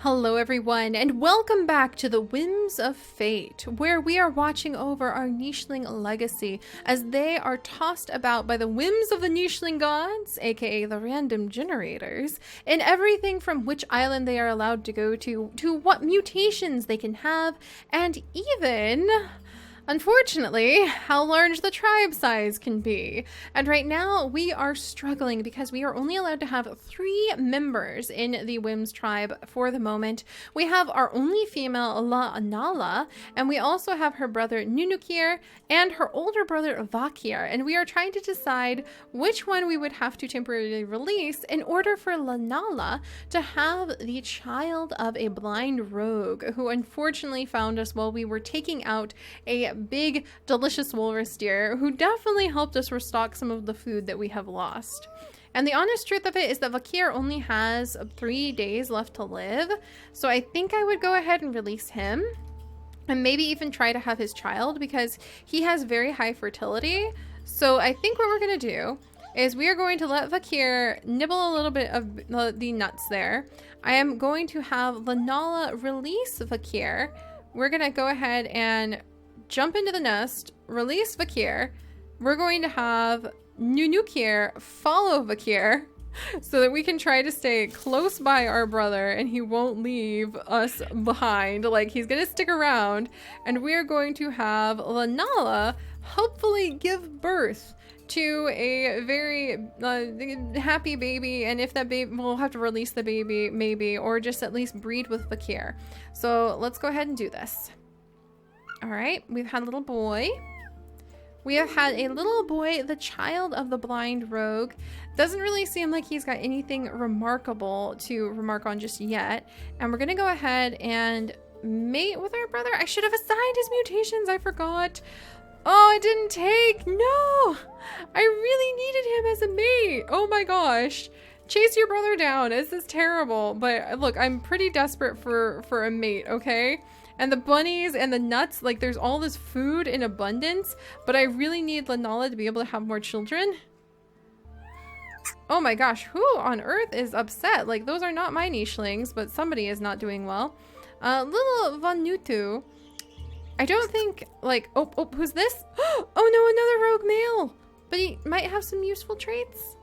Hello everyone, and welcome back to the Whims of Fate, where we are watching over our nicheling legacy as they are tossed about by the whims of the nicheling gods, aka the random generators, in everything from which island they are allowed to go to what mutations they can have, and even, unfortunately, how large the tribe size can be. And right now we are struggling because we are only allowed to have 3 members in the Whims tribe for the moment. We have our only female, La Anala, and we also have her brother Nunukir and her older brother Vakir. And we are trying to decide which one we would have to temporarily release in order for Lanala to have the child of a blind rogue who unfortunately found us while we were taking out a big delicious walrus deer who definitely helped us restock some of the food that we have lost. And the honest truth of it is that Vakir only has 3 days left to live, so I think I would go ahead and release him and maybe even try to have his child because he has very high fertility. So I think what we're going to do is we are going to let Vakir nibble a little bit of the nuts there. I am going to have Lanala release Vakir. We're going to go ahead and jump into the nest, release Vakir. We're going to have Nunukir follow Vakir so that we can try to stay close by our brother and he won't leave us behind. Like, he's going to stick around, and we're going to have Lanala hopefully give birth to a very happy baby, and if that baby, we'll have to release the baby maybe, or just at least breed with Vakir. So let's go ahead and do this. All right, we've had a little boy. We have had a little boy, the child of the blind rogue. Doesn't really seem like he's got anything remarkable to remark on just yet. And we're gonna go ahead and mate with our brother. I should have assigned his mutations, I forgot. Oh, it didn't take, no! I really needed him as a mate, oh my gosh. Chase your brother down, this is terrible. But look, I'm pretty desperate for a mate, okay? And the bunnies and the nuts, like, there's all this food in abundance, but I really need Lanala to be able to have more children. Oh my gosh, who on earth is upset? Like, those are not my nichelings, but somebody is not doing well. Little Vanutu. I don't think, like, oh, who's this? Oh no, another rogue male. But he might have some useful traits.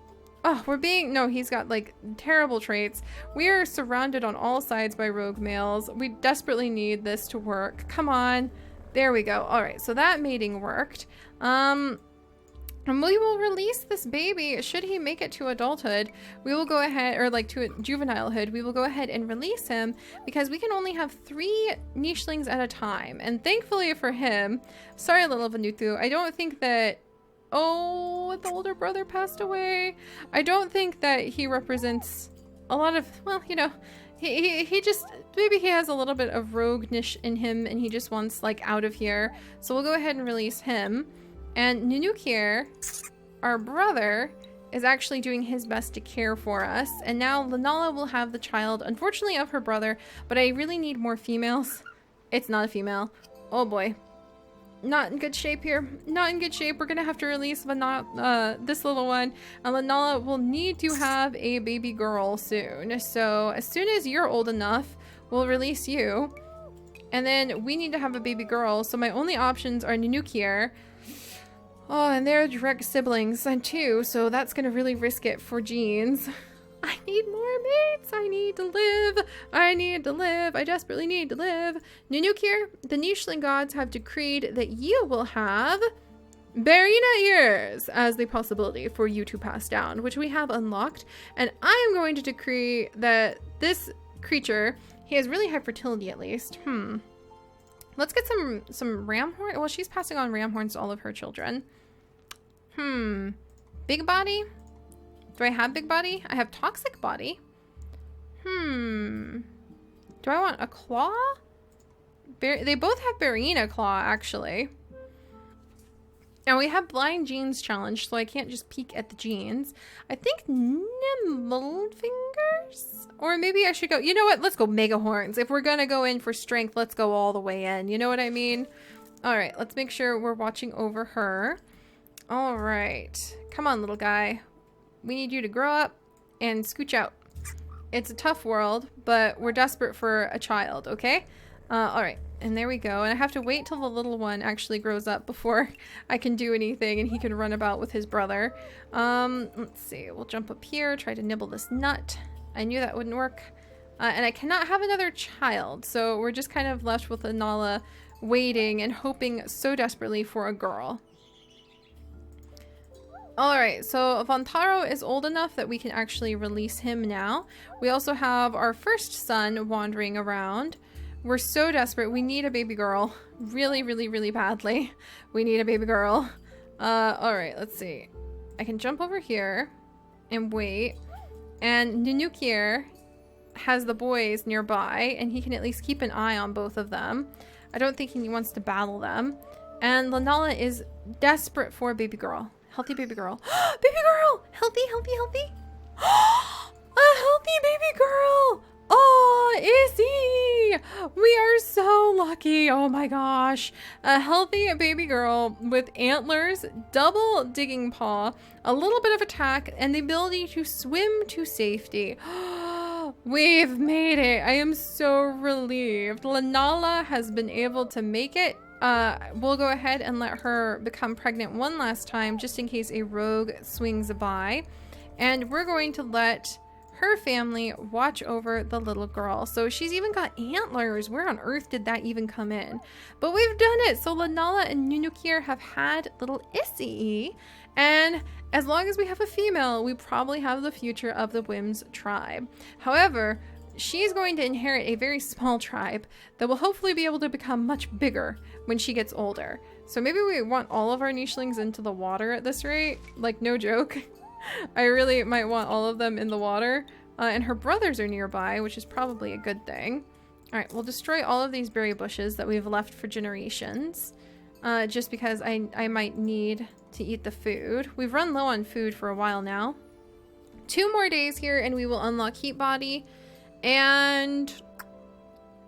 Oh, no, he's got like terrible traits. We are surrounded on all sides by rogue males. We desperately need this to work. Come on. There we go. All right, so that mating worked. And we will release this baby. Should he make it to adulthood, we will go ahead, or like to juvenilehood, we will go ahead and release him because we can only have 3 nichelings at a time. And thankfully for him, sorry little Vanutu, I don't think that, oh, the older brother passed away. I don't think that he represents a lot of, well, you know, he just, maybe he has a little bit of rogueness in him and he just wants like out of here. So we'll go ahead and release him. And Nunukir, our brother, is actually doing his best to care for us. And now Lanala will have the child, unfortunately, of her brother, but I really need more females. It's not a female. Oh boy. Not in good shape here. Not in good shape. We're gonna have to release this little one. And Lanala will need to have a baby girl soon. So as soon as you're old enough, we'll release you. And then we need to have a baby girl. So my only options are Nunukir. Oh, and they're direct siblings too. So that's gonna really risk it for genes. I need more mates. I need to live. I need to live. I desperately need to live. Nunukir, the nicheling gods have decreed that you will have Barina ears as the possibility for you to pass down, which we have unlocked. And I am going to decree that this creature, he has really high fertility at least. Let's get some ram horn. Well, she's passing on ram horns to all of her children. Big body. Do I have big body? I have toxic body. Do I want a claw? They both have Barina claw, actually. And we have blind genes challenge, so I can't just peek at the genes. I think nimble fingers? Or maybe I should go, you know what? Let's go mega horns. If we're gonna go in for strength, let's go all the way in. You know what I mean? All right, let's make sure we're watching over her. All right. Come on, little guy. We need you to grow up and scooch out. It's a tough world, but we're desperate for a child, okay? All right. And there we go. And I have to wait till the little one actually grows up before I can do anything and he can run about with his brother. Let's see. We'll jump up here, try to nibble this nut. I knew that wouldn't work. And I cannot have another child. So we're just kind of left with Nala waiting and hoping so desperately for a girl. Alright, so Vantaro is old enough that we can actually release him now. We also have our first son wandering around. We're so desperate. We need a baby girl. Really, really, really badly. We need a baby girl. Alright, let's see. I can jump over here and wait. And Nunukir has the boys nearby, and he can at least keep an eye on both of them. I don't think he wants to battle them. And Lanala is desperate for a baby girl. Healthy baby girl. Baby girl! Healthy, healthy, healthy. A healthy baby girl! Oh, Izzy! We are so lucky. Oh my gosh. A healthy baby girl with antlers, double digging paw, a little bit of attack, and the ability to swim to safety. We've made it. I am so relieved. Lanala has been able to make it. We'll go ahead and let her become pregnant one last time just in case a rogue swings by. And we're going to let her family watch over the little girl. So she's even got antlers. Where on earth did that even come in? But we've done it. So Lanala and Nunukir have had little Issy. And as long as we have a female, we probably have the future of the Whims tribe. However, she's going to inherit a very small tribe that will hopefully be able to become much bigger when she gets older. So maybe we want all of our nichelings into the water at this rate. Like, no joke. I really might want all of them in the water. And her brothers are nearby, which is probably a good thing. All right, we'll destroy all of these berry bushes that we've left for generations. Just because I might need to eat the food. We've run low on food for a while now. 2 more days here and we will unlock Heat Body. And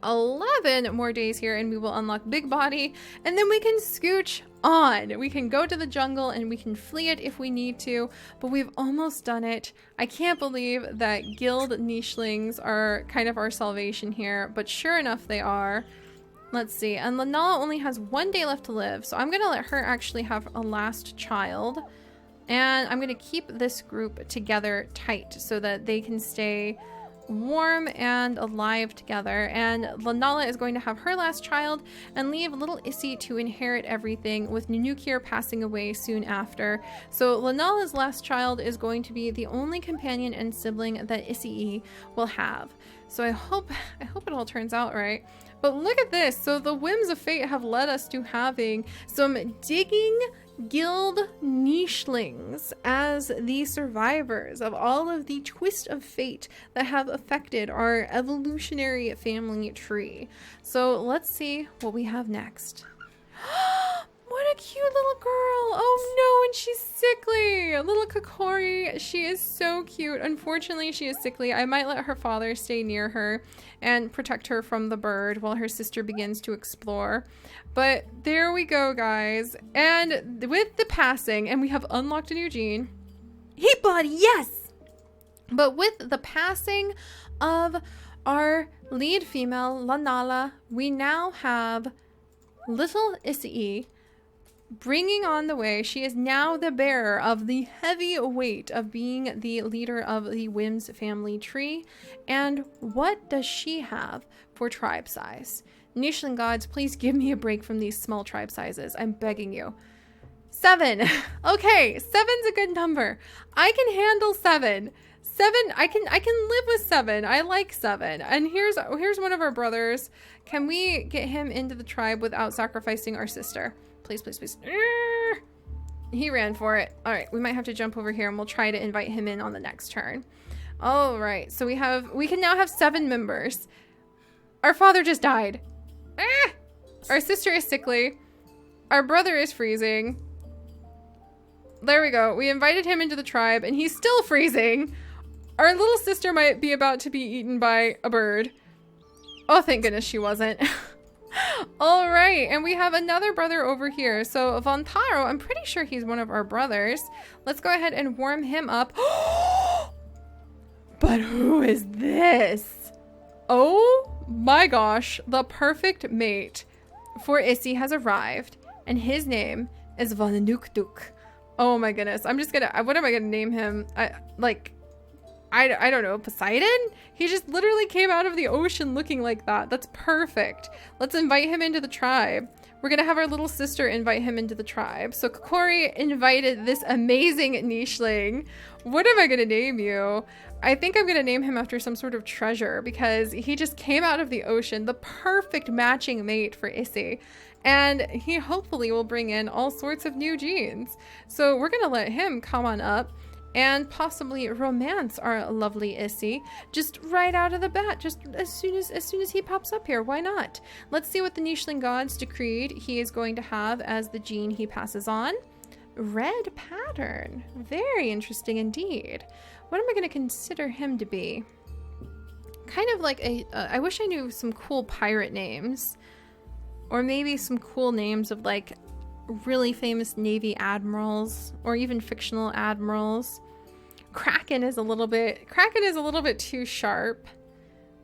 11 more days here and we will unlock Big Body. And then we can scooch on. We can go to the jungle and we can flee it if we need to. But we've almost done it. I can't believe that guild nichelings are kind of our salvation here. But sure enough, they are. Let's see. And Lanala only has 1 day left to live. So I'm going to let her actually have a last child. And I'm going to keep this group together tight so that they can stay warm and alive together. And Lanala is going to have her last child and leave little Issy to inherit everything, with Nunukir passing away soon after. So Lanala's last child is going to be the only companion and sibling that Issy will have. So I hope it all turns out right. But look at this. So the Whims of Fate have led us to having some digging guild nichelings as the survivors of all of the twist of fate that have affected our evolutionary family tree. So let's see what we have next. What a cute little girl. Oh no, and she's sickly. Little Kokori, she is so cute. Unfortunately, she is sickly. I might let her father stay near her and protect her from the bird while her sister begins to explore. But there we go, guys. And with the passing, and we have unlocked a new gene. Heat Body, yes! But with the passing of our lead female, Lanala, we now have little Issy bringing on the way. She is now the bearer of the heavy weight of being the leader of the Whims family tree. And what does she have for tribe size? Nicheling gods, please give me a break from these small tribe sizes. I'm begging you. 7. Okay, 7's a good number. I can handle 7. 7, I can live with 7. I like 7. And here's one of our brothers. Can we get him into the tribe without sacrificing our sister? Please, please, please. He ran for it. All right, we might have to jump over here and we'll try to invite him in on the next turn. All right, so we can now have 7 members. Our father just died. Our sister is sickly. Our brother is freezing. There we go. We invited him into the tribe and he's still freezing. Our little sister might be about to be eaten by a bird. Oh, thank goodness she wasn't. All right, and we have another brother over here. So Vantaro, I'm pretty sure he's one of our brothers. Let's go ahead and warm him up. But who is this? Oh my gosh, the perfect mate for Issy has arrived, and his name is Vanukduk. Oh my goodness. I'm just gonna, what am I gonna name him? I don't know, Poseidon? He just literally came out of the ocean looking like that. That's perfect. Let's invite him into the tribe. We're gonna have our little sister invite him into the tribe. So Kokori invited this amazing nicheling. What am I gonna name you? I think I'm gonna name him after some sort of treasure because he just came out of the ocean, the perfect matching mate for Issy. And he hopefully will bring in all sorts of new genes. So we're gonna let him come on up and possibly romance our lovely Issy just right out of the bat, just as soon as he pops up here. Why not? Let's see what the nicheling gods decreed he is going to have as the gene he passes on. Red pattern. Very interesting indeed. What am I going to consider him to be? Kind of like a I wish I knew some cool pirate names, or maybe some cool names of like really famous Navy admirals or even fictional admirals. Kraken is a little bit too sharp,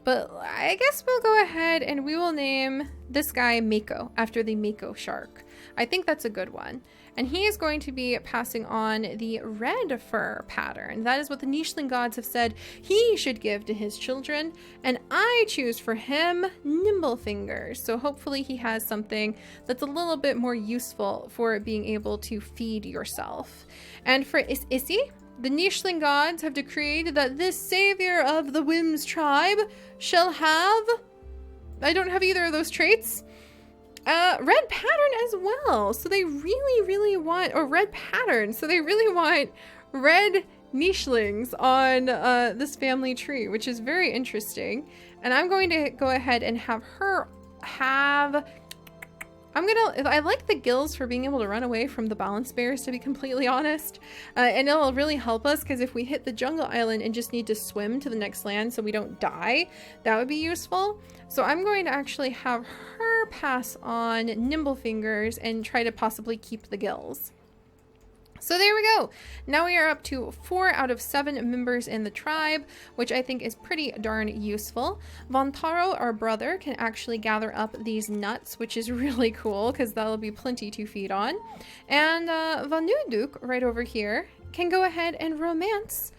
but I guess we'll go ahead and we will name this guy Mako after the Mako shark. I think that's a good one. And he is going to be passing on the red fur pattern. That is what the nicheling gods have said he should give to his children. And I choose for him nimble fingers. So hopefully he has something that's a little bit more useful for being able to feed yourself. And for Issy, the nicheling gods have decreed that this savior of the Whims tribe shall have... I don't have either of those traits. Red pattern as well. So they really want, or red pattern. So they really want red nichelings on this family tree, which is very interesting. And I'm going to go ahead and have her have, I like the gills for being able to run away from the balance bears, to be completely honest. And it'll really help us because if we hit the jungle island and just need to swim to the next land so we don't die, that would be useful. So I'm going to actually have her pass on nimble fingers and try to possibly keep the gills. So there we go. Now we are up to 4 out of 7 members in the tribe, which I think is pretty darn useful. Vantaro, our brother, can actually gather up these nuts, which is really cool because that'll be plenty to feed on. And Vanuduk, right over here, can go ahead and romance,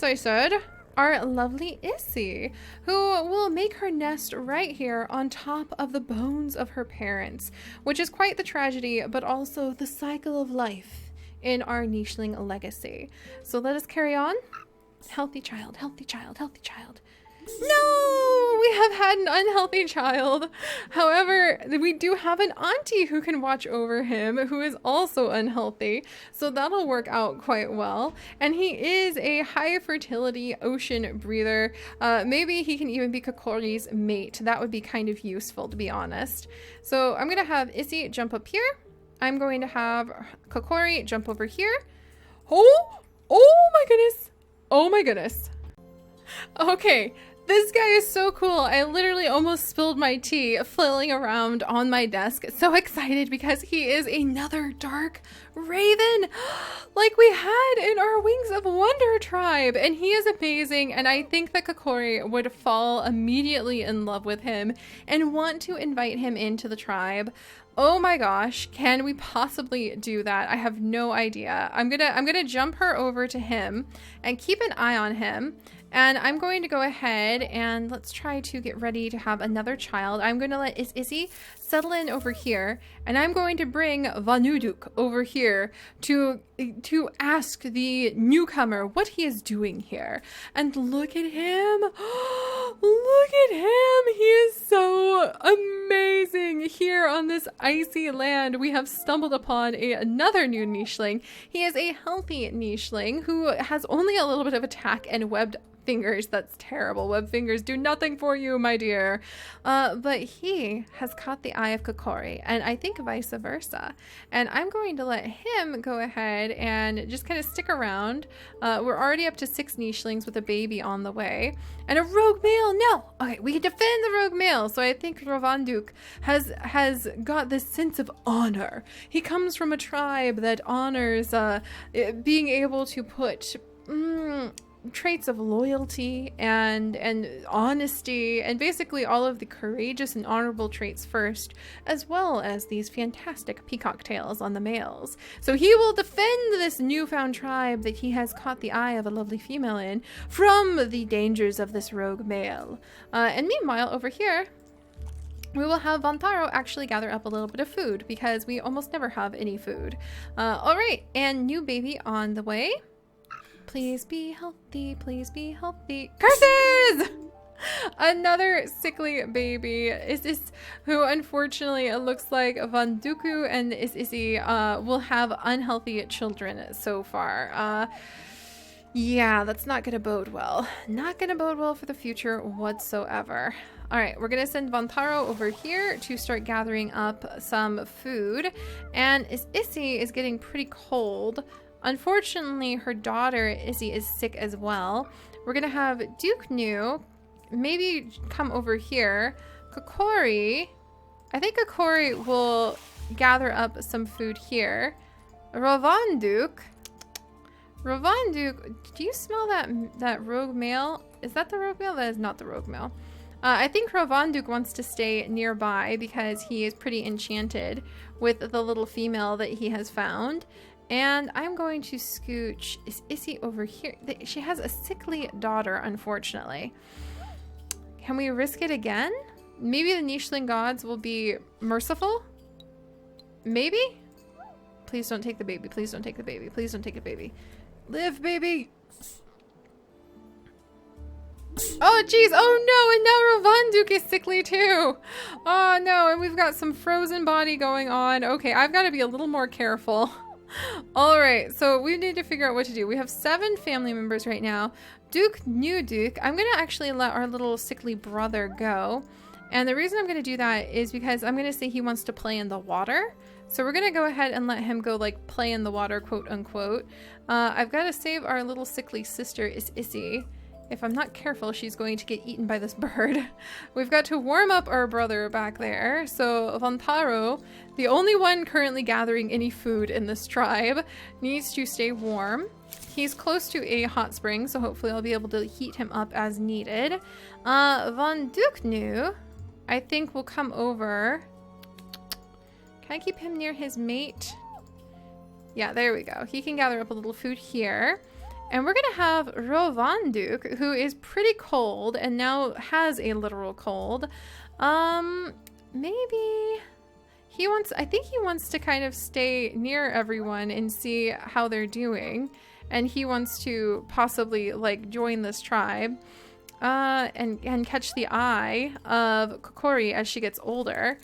I said, our lovely Issy, who will make her nest right here on top of the bones of her parents, which is quite the tragedy, but also the cycle of life in our nicheling legacy. So let us carry on. Healthy child, healthy child, healthy child. No, we have had an unhealthy child. However, we do have an auntie who can watch over him, who is also unhealthy. So that'll work out quite well. And he is a high fertility ocean breather. Maybe he can even be Kokori's mate. That would be kind of useful, to be honest. So I'm going to have Issy jump up here. I'm going to have Kokori jump over here. Oh my goodness. Oh my goodness. Okay, this guy is so cool. I literally almost spilled my tea flailing around on my desk. So excited because he is another dark raven like we had in our Wings of Wonder tribe. And he is amazing. And I think that Kokori would fall immediately in love with him and want to invite him into the tribe. Oh my gosh, can we possibly do that? I have no idea. I'm gonna jump her over to him and keep an eye on him. And I'm going to go ahead and let's try to get ready to have another child. I'm going to let Issy settle in over here. And I'm going to bring Vanuduk over here to ask the newcomer what he is doing here. And look at him. Look at him. He is so amazing. Here on this icy land, we have stumbled upon another new nicheling. He is a healthy nicheling who has only a little bit of attack and webbed fingers. That's terrible. Web fingers do nothing for you, my dear. But he has caught the eye of Kokori, and I think vice versa. And I'm going to let him go ahead and just kind of stick around. We're already up to 6 nichelings with a baby on the way. And a rogue male. No! Okay, we can defend the rogue male. So I think Ravanduk has got this sense of honor. He comes from a tribe that honors being able to put traits of loyalty and honesty, and basically all of the courageous and honorable traits first, as well as these fantastic peacock tails on the males. So he will defend this newfound tribe that he has caught the eye of a lovely female in from the dangers of this rogue male. And meanwhile, over here, we will have Vantaro actually gather up a little bit of food because we almost never have any food. All right, and new baby on the way. Please be healthy, please be healthy. Curses! Another sickly baby. Is this who unfortunately it looks like Vanduku and Issy will have unhealthy children so far. Yeah, that's not gonna bode well. Not gonna bode well for the future whatsoever. All right, we're gonna send Vantaro over here to start gathering up some food. And Issy is getting pretty cold. Unfortunately, her daughter Issy is sick as well. We're gonna have Duke New maybe come over here. Kokori, I think Kokori will gather up some food here. Rovanduk, do you smell that rogue male? Is that the rogue male? That is not the rogue male. I think Rovanduk wants to stay nearby because he is pretty enchanted with the little female that he has found. And I'm going to scooch Issy over here. She has a sickly daughter, unfortunately. Can we risk it again? Maybe the Nicheling gods will be merciful? Maybe? Please don't take the baby. Please don't take the baby. Please don't take the baby. Live, baby! Oh, jeez. Oh, no. And now Rovanduk is sickly, too. Oh, no. And we've got some frozen body going on. Okay, I've got to be a little more careful. All right. So we need to figure out what to do. We have 7 family members right now. New Duke. I'm going to actually let our little sickly brother go. And the reason I'm going to do that is because I'm going to say he wants to play in the water. So we're going to go ahead and let him go like play in the water, quote unquote. I've got to save our little sickly sister Issy. If I'm not careful, she's going to get eaten by this bird. We've got to warm up our brother back there. So Vantaro, the only one currently gathering any food in this tribe, needs to stay warm. He's close to a hot spring, so hopefully I'll be able to heat him up as needed. Vanduknu, I think, will come over. Can I keep him near his mate? Yeah, there we go. He can gather up a little food here. And we're going to have Rovanduk, who is pretty cold and now has a literal cold. Maybe I think he wants to kind of stay near everyone and see how they're doing. And he wants to possibly like join this tribe and catch the eye of Kokori as she gets older.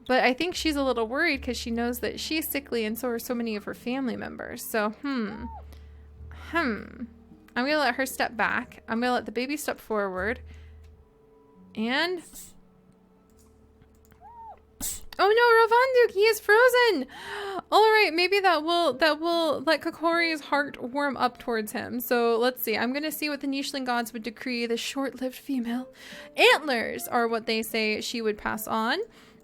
But I think she's a little worried because she knows that she's sickly and so are so many of her family members. So, I'm going to let her step back. I'm going to let the baby step forward. And... oh no, Rovanduk, he is frozen! Alright, maybe that will let Kokori's heart warm up towards him. So let's see. I'm going to see what the Nicheling gods would decree. The short-lived female antlers are what they say she would pass on.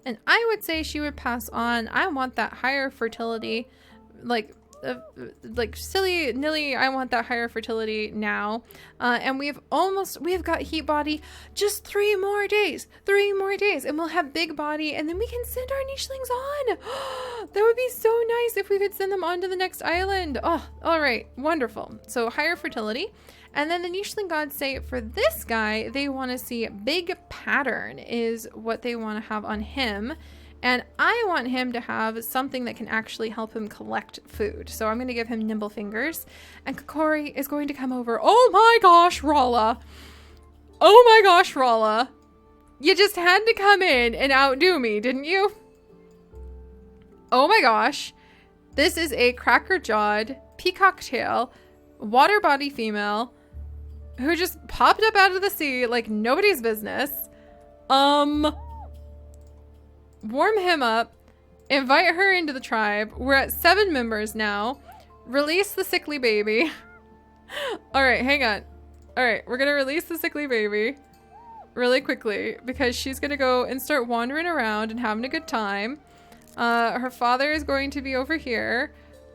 And I would say she would pass on, I want that higher fertility, like silly nilly, I want that higher fertility now. And we've got heat body, just 3 more days, and we'll have big body, and then we can send our Nichelings on. That would be so nice if we could send them on to the next island. Oh, all right, wonderful. So higher fertility. And then the Nicheling gods say for this guy, they want to see big pattern is what they want to have on him. And I want him to have something that can actually help him collect food. So I'm going to give him nimble fingers. And Kokori is going to come over. Oh my gosh, Rala. Oh my gosh, Rala. You just had to come in and outdo me, didn't you? Oh my gosh. This is a cracker-jawed, peacock tail, water body female who just popped up out of the sea like nobody's business. Warm him up, invite her into the tribe. We're at 7 members now. Release the sickly baby. All right, hang on. All right, we're gonna release the sickly baby really quickly because she's gonna go and start wandering around and having a good time. Her father is going to be over here,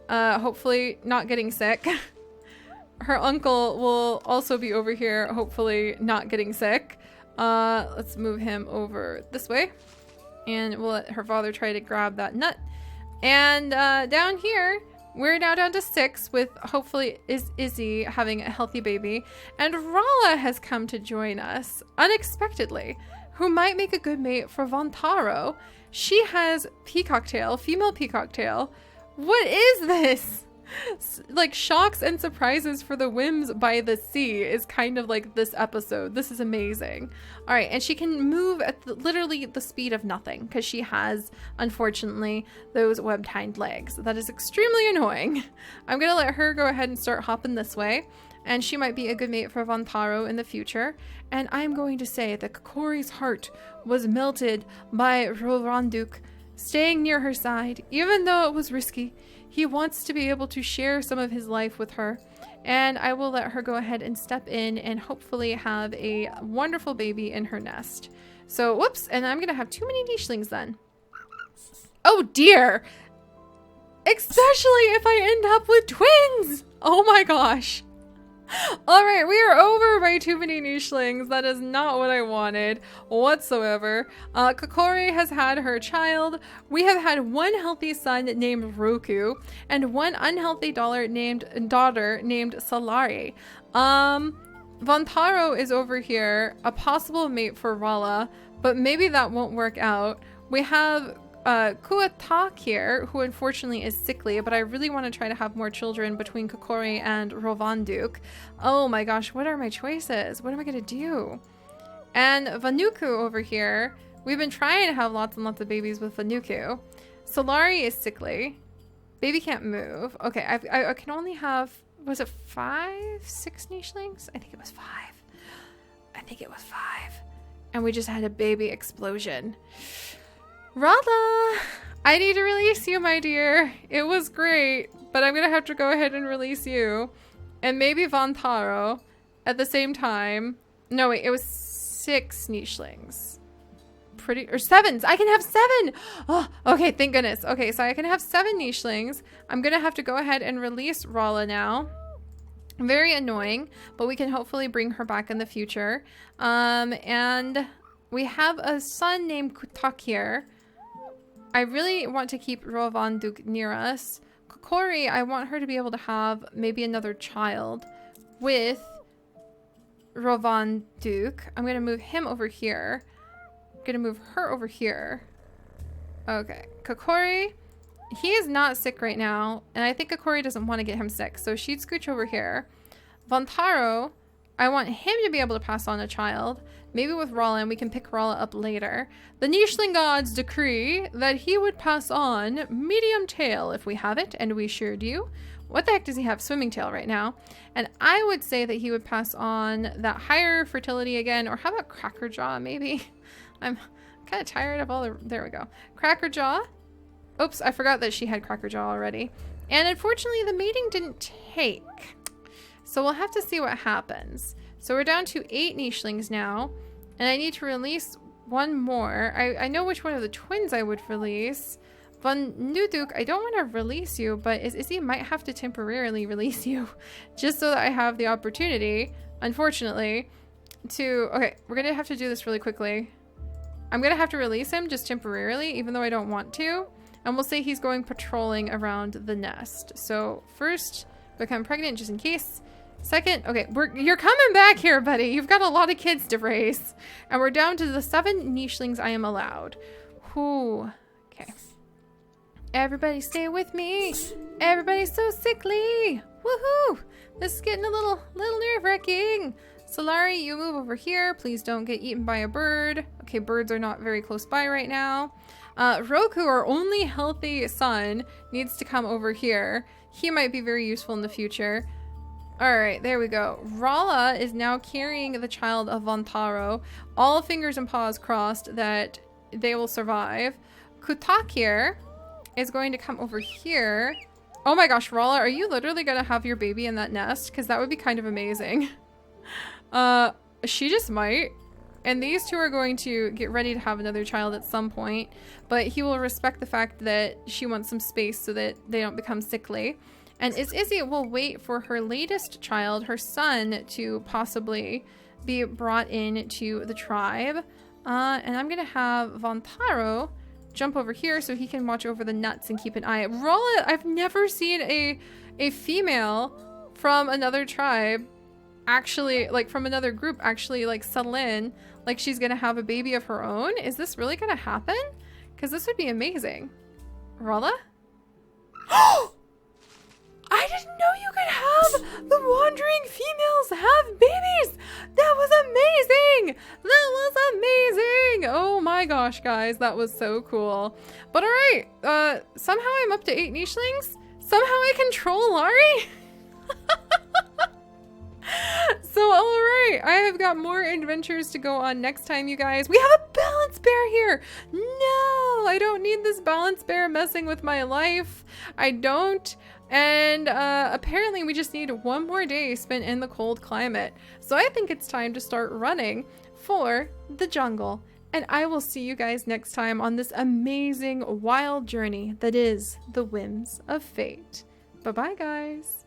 hopefully not getting sick. her uncle will also be over here, hopefully not getting sick. Let's move him over this way. And we'll let her father try to grab that nut. And down here, we're now down to 6 with hopefully Izzy having a healthy baby. And Rala has come to join us unexpectedly, who might make a good mate for Vontaro. She has peacock tail, female peacock tail. What is this? Like shocks and surprises for the Whims by the sea is kind of like this episode. This is amazing. All right, and she can move at literally the speed of nothing because she has, unfortunately, those webbed hind legs. That is extremely annoying. I'm gonna let her go ahead and start hopping this way, and she might be a good mate for Vontaro in the future. And I'm going to say that Kokori's heart was melted by Rovanduk staying near her side, even though it was risky. He wants to be able to share some of his life with her, and I will let her go ahead and step in and hopefully have a wonderful baby in her nest. So, whoops, and I'm gonna have too many nichelings then. Oh dear! Especially if I end up with twins! Oh my gosh! Alright, we are over by too many nichelings. That is not what I wanted whatsoever. Kokori has had her child. We have had one healthy son named Roku and one unhealthy daughter named Salari. Vontaro is over here, a possible mate for Rala, but maybe that won't work out. We have Kuatak here, who unfortunately is sickly, but I really want to try to have more children between Kokori and Rovanduk. Oh my gosh, what are my choices? What am I gonna do? And Vanuku over here, we've been trying to have lots and lots of babies with Vanuku. Solari is sickly. Baby can't move. Okay, I can only have, was it 5, 6 nichelings? I think it was 5. I think it was 5. And we just had a baby explosion. Rala, I need to release you, my dear. It was great, but I'm gonna have to go ahead and release you. And maybe Vontaro at the same time. No, wait, it was 6 nichelings. Or 7s. I can have 7. Oh, okay, thank goodness. Okay, so I can have 7 nichelings. I'm gonna have to go ahead and release Rala now. Very annoying, but we can hopefully bring her back in the future. And we have a son named Kutak here. I really want to keep Rovanduk near us. Kokori, I want her to be able to have maybe another child with Rovanduk. I'm going to move him over here. I'm going to move her over here. Okay. Kokori, he is not sick right now, and I think Kokori doesn't want to get him sick, so she'd scooch over here. Vontaro, I want him to be able to pass on a child. Maybe with Rala, and we can pick Rala up later. The Nicheling gods decree that he would pass on medium tail if we have it, and we sure do. What the heck does he have? Swimming tail right now. And I would say that he would pass on that higher fertility again, or how about Cracker Jaw maybe? I'm kind of tired of all the, there we go. Cracker Jaw. Oops, I forgot that she had Cracker Jaw already. And unfortunately the mating didn't take. So we'll have to see what happens. So we're down to 8 nichelings now, and I need to release one more. I know which one of the twins I would release. Von Nuduk, I don't want to release you, but Izzy might have to temporarily release you just so that I have the opportunity, unfortunately, to... Okay, we're going to have to do this really quickly. I'm going to have to release him just temporarily, even though I don't want to. And we'll say he's going patrolling around the nest. So first, become pregnant just in case. Second, okay, you're coming back here, buddy. You've got a lot of kids to raise. And we're down to the 7 nichelings I am allowed. Whew. Okay. Everybody stay with me. Everybody's so sickly. Woohoo. This is getting a little nerve-wracking. Solari, you move over here. Please don't get eaten by a bird. Okay, birds are not very close by right now. Roku, our only healthy son, needs to come over here. He might be very useful in the future. All right, there we go. Rala is now carrying the child of Vontaro. All fingers and paws crossed that they will survive. Kutak here is going to come over here. Oh my gosh, Rala, are you literally going to have your baby in that nest? Because that would be kind of amazing. She just might. And these two are going to get ready to have another child at some point. But he will respect the fact that she wants some space so that they don't become sickly. And Izzy will wait for her latest child, her son, to possibly be brought in to the tribe. And I'm gonna have Vontaro jump over here so he can watch over the nuts and keep an eye. Rolla, I've never seen a female from another tribe actually, like from another group, actually like settle in like she's gonna have a baby of her own. Is this really gonna happen? Because this would be amazing. Rolla? I didn't know you could have the wandering females have babies. That was amazing. That was amazing. Oh my gosh, guys, that was so cool. But all right, somehow I'm up to 8 nichelings. Somehow I control Lari. So all right, I have got more adventures to go on next time, you guys. We have a balance bear here. No, I don't need this balance bear messing with my life. I don't. And apparently we just need 1 more day spent in the cold climate. So I think it's time to start running for the jungle. And I will see you guys next time on this amazing wild journey that is the Whims of Fate. Bye-bye, guys.